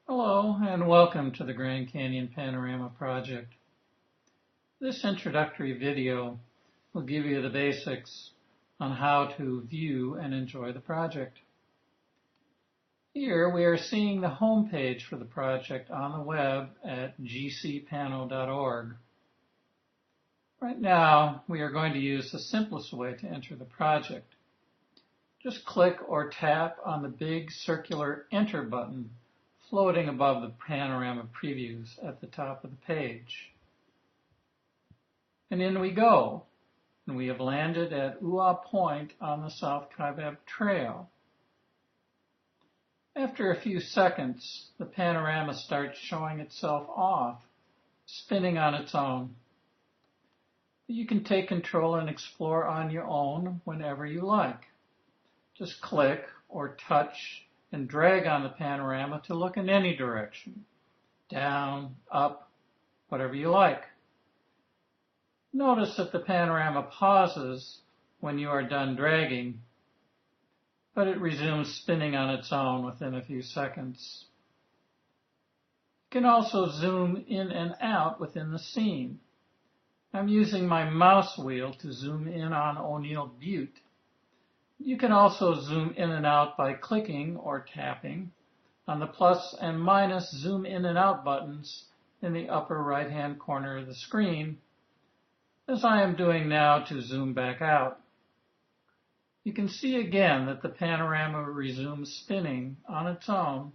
Hello and welcome to the Grand Canyon Panorama project. This introductory video will give you the basics on how to view and enjoy the project. Here we are seeing the home page for the project on the web at gcpano.org. Right now we are going to use the simplest way to enter the project. Just click or tap on the big circular Enter button floating above the panorama previews at the top of the page. And in we go, and we have landed at Uwa Point on the South Kaibab Trail. After a few seconds, the panorama starts showing itself off, spinning on its own. You can take control and explore on your own whenever you like. Just click or touch and drag on the panorama to look in any direction, down, up, whatever you like. Notice that the panorama pauses when you are done dragging, but it resumes spinning on its own within a few seconds. You can also zoom in and out within the scene. I'm using my mouse wheel to zoom in on O'Neill Butte. You can also zoom in and out by clicking or tapping on the plus and minus zoom in and out buttons in the upper right hand corner of the screen, as I am doing now to zoom back out. You can see again that the panorama resumes spinning on its own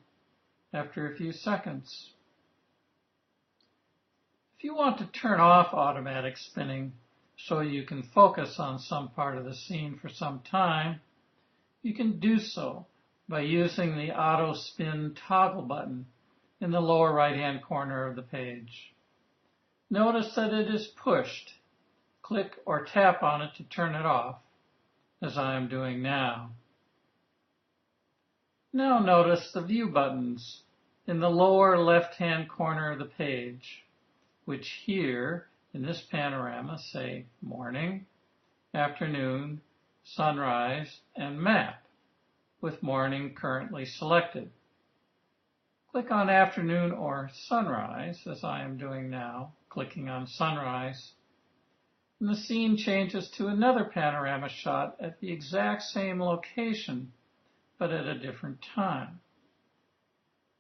after a few seconds. If you want to turn off automatic spinning so you can focus on some part of the scene for some time, you can do so by using the Auto Spin toggle button in the lower right-hand corner of the page. Notice that it is pushed. Click or tap on it to turn it off, as I am doing now. Now notice the view buttons in the lower left-hand corner of the page, which here in this panorama say morning, afternoon, sunrise, and map, with morning currently selected. Click on afternoon or sunrise, as I am doing now, clicking on sunrise, and the scene changes to another panorama shot at the exact same location, but at a different time.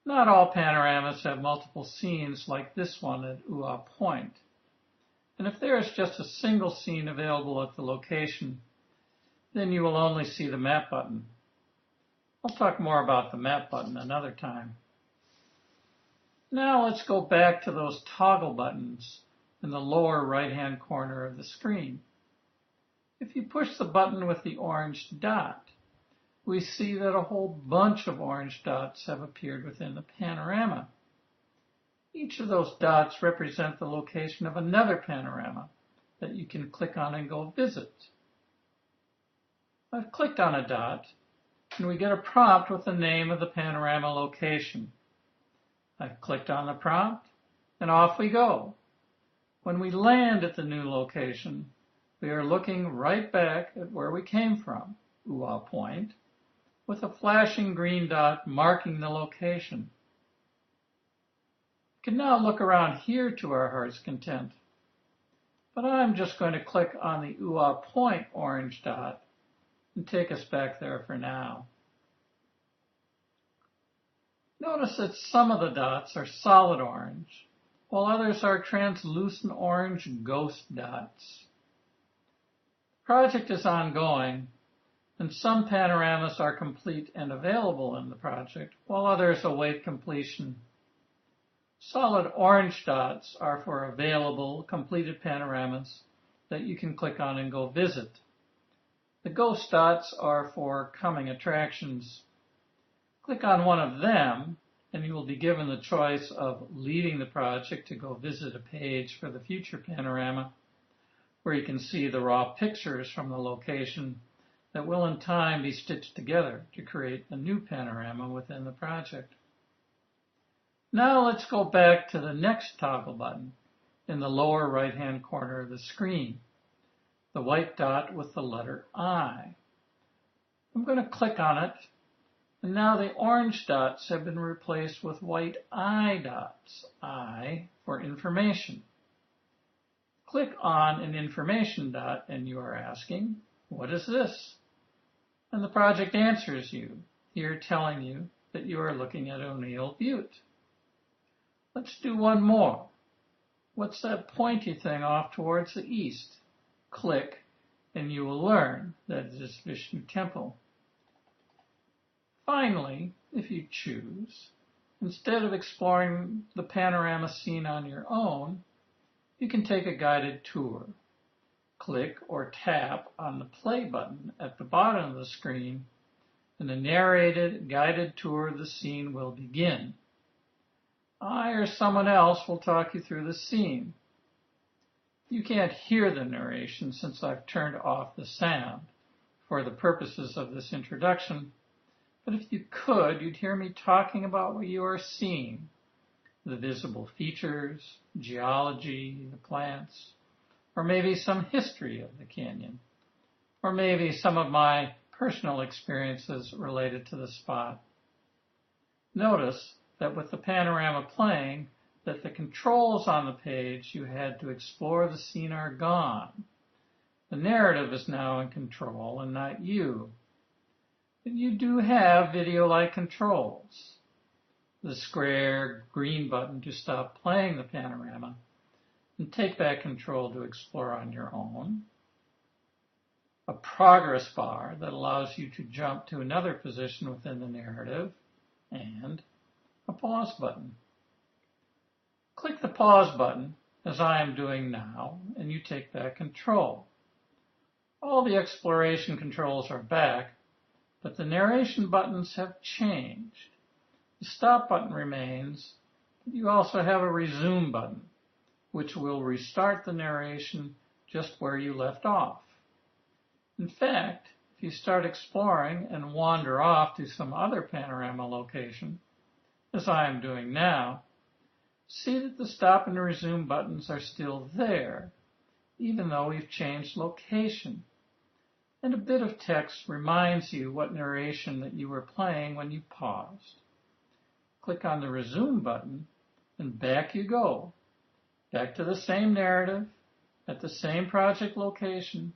Not all panoramas have multiple scenes like this one at Uwa Point. And if there is just a single scene available at the location, then you will only see the map button. I'll talk more about the map button another time. Now let's go back to those toggle buttons in the lower right-hand corner of the screen. If you push the button with the orange dot, we see that a whole bunch of orange dots have appeared within the panorama. Each of those dots represent the location of another panorama that you can click on and go visit. I've clicked on a dot, and we get a prompt with the name of the panorama location. I've clicked on the prompt, and off we go. When we land at the new location, we are looking right back at where we came from, Uwa Point, with a flashing green dot marking the location. We can now look around here to our heart's content, but I'm just going to click on the Uwa Point orange dot and take us back there for now. Notice that some of the dots are solid orange, while others are translucent orange ghost dots. The project is ongoing, and some panoramas are complete and available in the project, while others await completion. Solid orange dots are for available, completed panoramas that you can click on and go visit. The ghost dots are for coming attractions. Click on one of them, and you will be given the choice of leaving the project to go visit a page for the future panorama, where you can see the raw pictures from the location that will in time be stitched together to create a new panorama within the project. Now let's go back to the next toggle button in the lower right-hand corner of the screen, the white dot with the letter I. I'm going to click on it And now the orange dots have been replaced with white I dots, I for information. Click on an information dot and you are asking, what is this? And the project answers you, here telling you that you are looking at O'Neill Butte. Let's do one more. What's that pointy thing off towards the east? Click and you will learn that it is Vishnu Temple. Finally, if you choose, instead of exploring the panorama scene on your own, you can take a guided tour. Click or tap on the play button at the bottom of the screen and a narrated guided tour of the scene will begin. I or someone else will talk you through the scene. You can't hear the narration since I've turned off the sound for the purposes of this introduction, but if you could, you'd hear me talking about what you are seeing, the visible features, geology, the plants, or maybe some history of the canyon, or maybe some of my personal experiences related to the spot. Notice that with the panorama playing, that the controls on the page you had to explore the scene are gone. The narrative is now in control and not you. But you do have video-like controls. The square green button to stop playing the panorama and take back control to explore on your own. A progress bar that allows you to jump to another position within the narrative, and a pause button. Click the pause button, as I am doing now, and you take back control. All the exploration controls are back, but the narration buttons have changed. The stop button remains, but you also have a resume button, which will restart the narration just where you left off. In fact, if you start exploring and wander off to some other panorama location, as I am doing now, see that the stop and resume buttons are still there, even though we've changed location. And a bit of text reminds you what narration that you were playing when you paused. Click on the resume button, and back you go, back to the same narrative, at the same project location,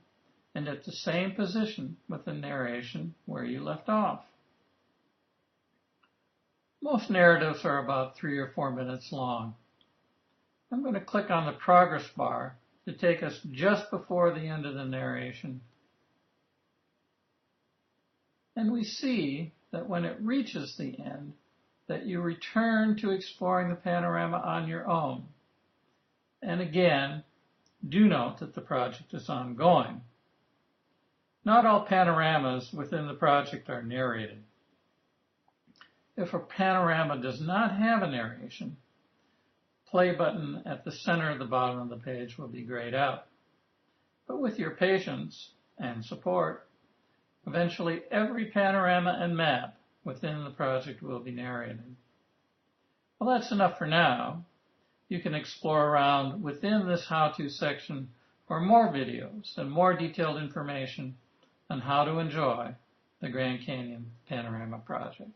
and at the same position with the narration where you left off. Most narratives are about 3 or 4 minutes long. I'm going to click on the progress bar to take us just before the end of the narration. And we see that when it reaches the end, that you return to exploring the panorama on your own. And again, do note that the project is ongoing. Not all panoramas within the project are narrated. If a panorama does not have a narration, play button at the center of the bottom of the page will be grayed out. But with your patience and support, eventually every panorama and map within the project will be narrated. Well, that's enough for now. You can explore around within this how-to section for more videos and more detailed information on how to enjoy the Grand Canyon Panorama Project.